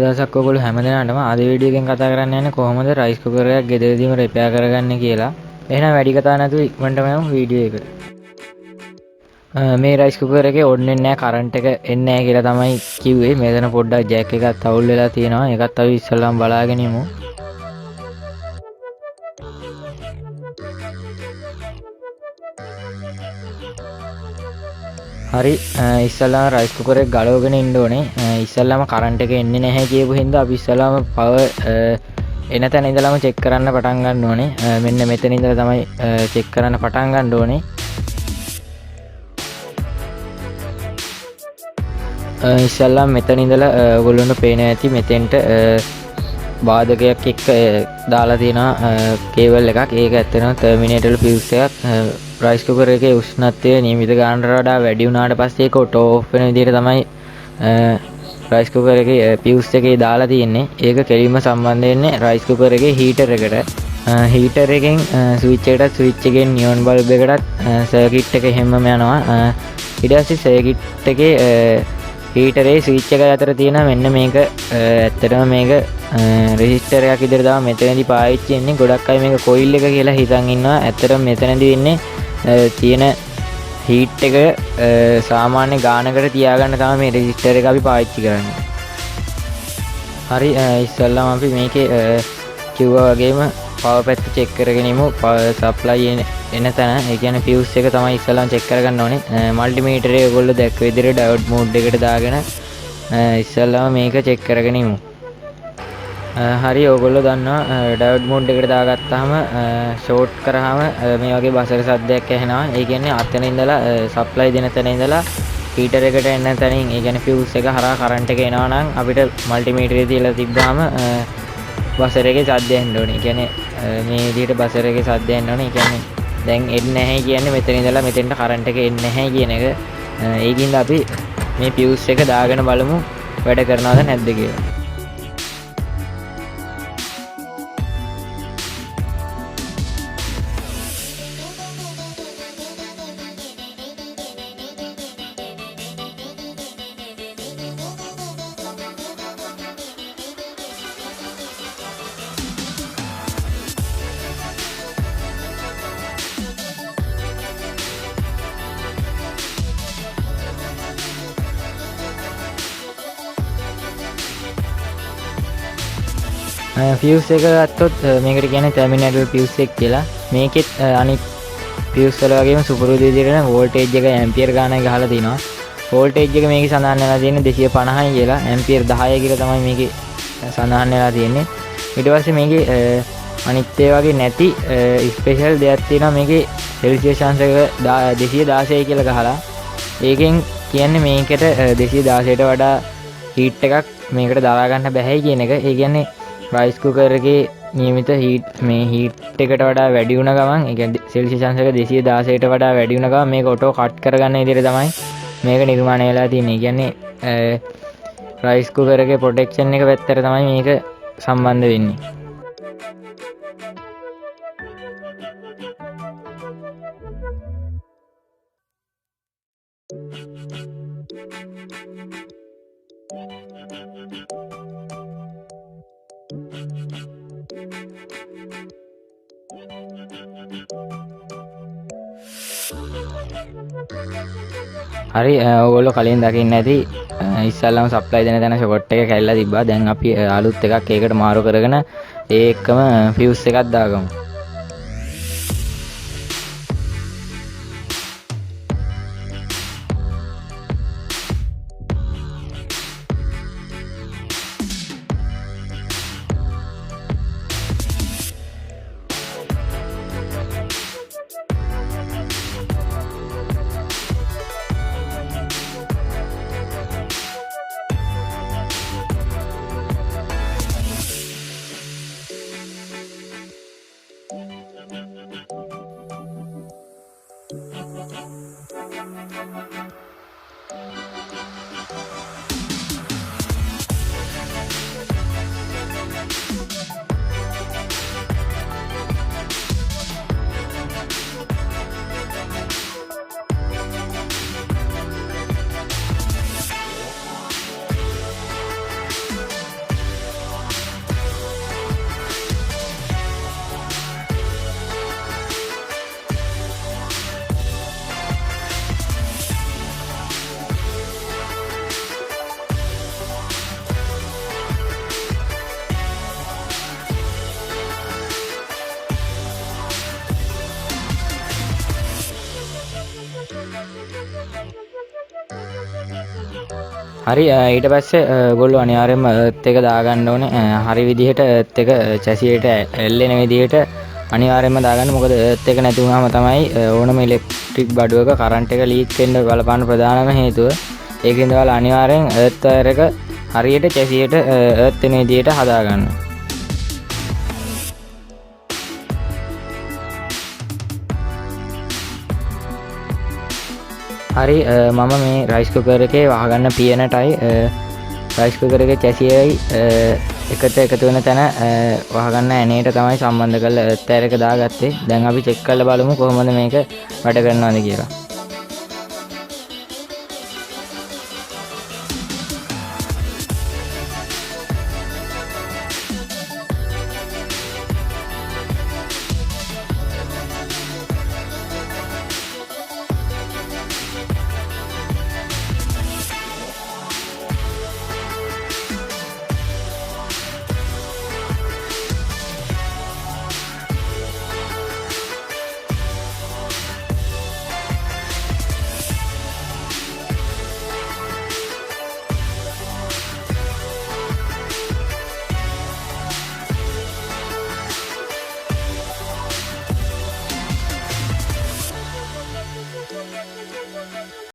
දවසක් ඔයගොල්ලෝ හැමදෙනාටම අද වීඩියෝ එකෙන් කතා කරන්න යන්නේ කොහොමද රයිස් කුකර් එකක් ගෙදරදීම රිපෙයාර් කරගන්නේ කියලා. එහෙනම් වැඩි කතා නැතුව ඉක්මනටම යමු වීඩියෝ එකට. මේ රයිස් කුකර් එකේ ඕඩ් වෙන්නේ නැහැ, කරන්ට් එක එන්නේ නැහැ කියලා තමයි කිව්වේ. මෙතන පොඩ්ඩක් ජැක් එකක් අවුල් වෙලා තියෙනවා. ඒකත් අපි ඉස්සෙල්ලාම බලාගෙන යමු. හරි, ඉස්සෙල්ලාම රයිස් කුකර් එක ගලවගෙන ඉන්න ඕනේ. ඉස්සෙල්ලාම කරන්ට් එක එන්නේ නැහැ කියපු හින්දා අපි ඉස්සෙල්ලාම පවර් එන තැන ඉඳලාම චෙක් කරන්න පටන් ගන්න ඕනේ. මෙන්න මෙතන ඉඳලා තමයි චෙක් කරන්න පටන් ගන්න ඕනේ. ඉස්සෙල්ලාම මෙතන ඉඳලා ඔයගොල්ලන්ට පේනවා ඇති මෙතෙන්ට බාධකයක් එක්ක දාලා තියෙනවා කේබල් එකක්. ඒක ඇත්තටම ටර්මිනේටර් ෆියුස් එකක්. රයිස් කුකර් එකේ උෂ්ණත්වය නියමිත ගානට වඩා වැඩි වුණාට පස්සේ ඒක ඔටෝ ඔෆ් වෙන විදිහට තමයි රයිස් කුකර් එකේ ෆියුස් එකේ දාලා තියෙන්නේ. ඒක කෙලින්ම සම්බන්ධ වෙන්නේ රයිස් කුකර් එකේ හීටර් එකට. හීටර් එකෙන් ස්විච් එකටත් ස්විච් එකෙන් නියොන් බල්බ් එකටත් සර්කිට් එක හැමම යනවා. ඊට පස්සේ සර්කිට් එකේ හීටරේ ස්විච් එක අතර තියෙන මෙන්න මේක ඇත්තටම මේක රෙසිස්ටර් එකක් විදිහට තමයි මෙතනදී පාවිච්චි වෙන්නේ. ගොඩක් අය මේක කොයිල් එක කියලා හිතන් ඉන්නවා. ඇත්තටම මෙතනදී වෙන්නේ තියෙන හීට් එක සාමාන්‍ය ගානකට තියාගන්න තමයි මේ රෙසිස්ටර් එක අපි පාවිච්චි කරන්නේ. හරි, ඉස්සල්ලාම අපි මේකේ කිව්වා වගේම පවර් පැත්ත චෙක් කරගෙන ඉමු. සප්ලයි එන තැන, ඒ කියන්නේ ෆියුස් එක තමයි ඉස්සල්ලාම චෙක් කරගන්න ඕනේ. මල්ටිමීටරේ ඔයගොල්ලෝ දැක්ක විදිහට ඩයෝඩ් මෝඩ් එකට දාගෙන ඉස්සල්ලාම මේක චෙක් කරගෙන ඉමු. හරි, ඔයගොල්ලෝ දන්නවා ඩයෝඩ් මෝඩ් එකට දාගත්තාම ෂෝට් කරාම මේ වගේ බසර සද්දයක් ඇහෙනවා. ඒ කියන්නේ අතන ඉඳලා සප්ලයි දෙන තැන ඉඳලා හීටර් එකට එන තැනින්, ඒ කියන්නේ ෆියුස් එක හරහා කරන්ට් එක එනවා නම් අපිට මල්ටිමීටරේ තියලා තිබ්බාම බසර් එකේ සද්ද එන්න ඕනේ. ඒ කියන්නේ මේ විදිහට බසර් එකේ සද්ද එන්න ඕනේ. ඒ කියන්නේ දැන් එන්නේ නැහැ කියන්නේ මෙතන ඉඳලා මෙතෙන්ට කරන්ට් එක එන්නේ නැහැ කියන එක. ඒකින්ද අපි මේ ෆියුස් එක දාගෙන බලමු වැඩ කරනවද නැද්ද කියලා. ෆියුස් එක ගත්තොත් මේකට කියන්නේ ටර්මිනේටර් ෆියුස් එක කියලා. මේකෙත් අනිත් ෆියුස් වල වගේම සුපුරුදු විදිහට වෝල්ටේජ් එක ඇම්පියර් ගානක් ගහලා තිනවා. වෝල්ටේජ් එක මේකේ සඳහන් වෙලා තියෙන්නේ 250යි කියලා. ඇම්පියර් 10 කියලා තමයි මේකේ සඳහන් වෙලා තියෙන්නේ. ඊට පස්සේ මේකේ අනිත් ඒ වගේ නැති ස්පෙෂල් දෙයක් තියෙනවා. මේකේ සෙල්සියස් අංශක 216 කියලා ගහලා. ඒකෙන් කියන්නේ මේකට 216ට වඩා හීට් එකක් මේකට දරා ගන්න බැහැ කියන එක. ඒ කියන්නේ රයිස් කුකර් එකේ නියමිත හීට් එකට වඩා වැඩි වුණ ගමන්, ඒ කියන්නේ සෙල්සියස් අංශක 216ට වඩා වැඩි වුණ ගමන් මේක ඔටෝ කට් කරගන්න විදිහට තමයි මේක නිර්මාණය වෙලා තියෙන්නේ. ඒ කියන්නේ රයිස් කුකර් එකේ ප්‍රොටෙක්ෂන් එක පැත්තට තමයි මේක සම්බන්ධ වෙන්නේ. හරි, ඔයගොල්ලෝ කලින් දකින්න ඇති ඉස්සල්ලාම සප්ලයි දෙන තැන ෂොට් එක කැල්ලලා තිබ්බා. දැන් අපි අලුත් එකක් ඒකට මාරු කරගෙන ඒ එක්කම ෆියුස් එකක් දාගමු. හරි ඊට පස්සේ ඔයගොල්ලෝ අනිවාර්යයෙන්ම එර්ත් එක දාගන්න ඕනේ. හරි විදිහට එර්ත් එක චැසියට එල්ලෙන විදිහට අනිවාර්යයෙන්ම දාගන්න. මොකද එර්ත් එක නැති වුනහම තමයි ඕනම ඉලෙක්ට්‍රික් බඩුවක කරන්ට් එක ලීක් වෙන්න බලපාන ප්‍රධානම හේතුව. ඒකින්ද ඔයාලා අනිවාර්යෙන් එර්ත් වයර් එක හරියට චැසියට එර්ත් වෙන විදිහට හදාගන්න. හරි මම මේ රයිස් කුකර් එකේ වහගන්න පියනටයි රයිස් කුකර් එකේ චැසියයි එකතු වෙන තැන වහගන්න ඇනේට තමයි සම්බන්ධ කරලා එර්ත් වයර් එක දාගත්තේ. දැන් අපි චෙක් කරලා බලමු කොහොමද මේක වැඩ කරනවද කියලා.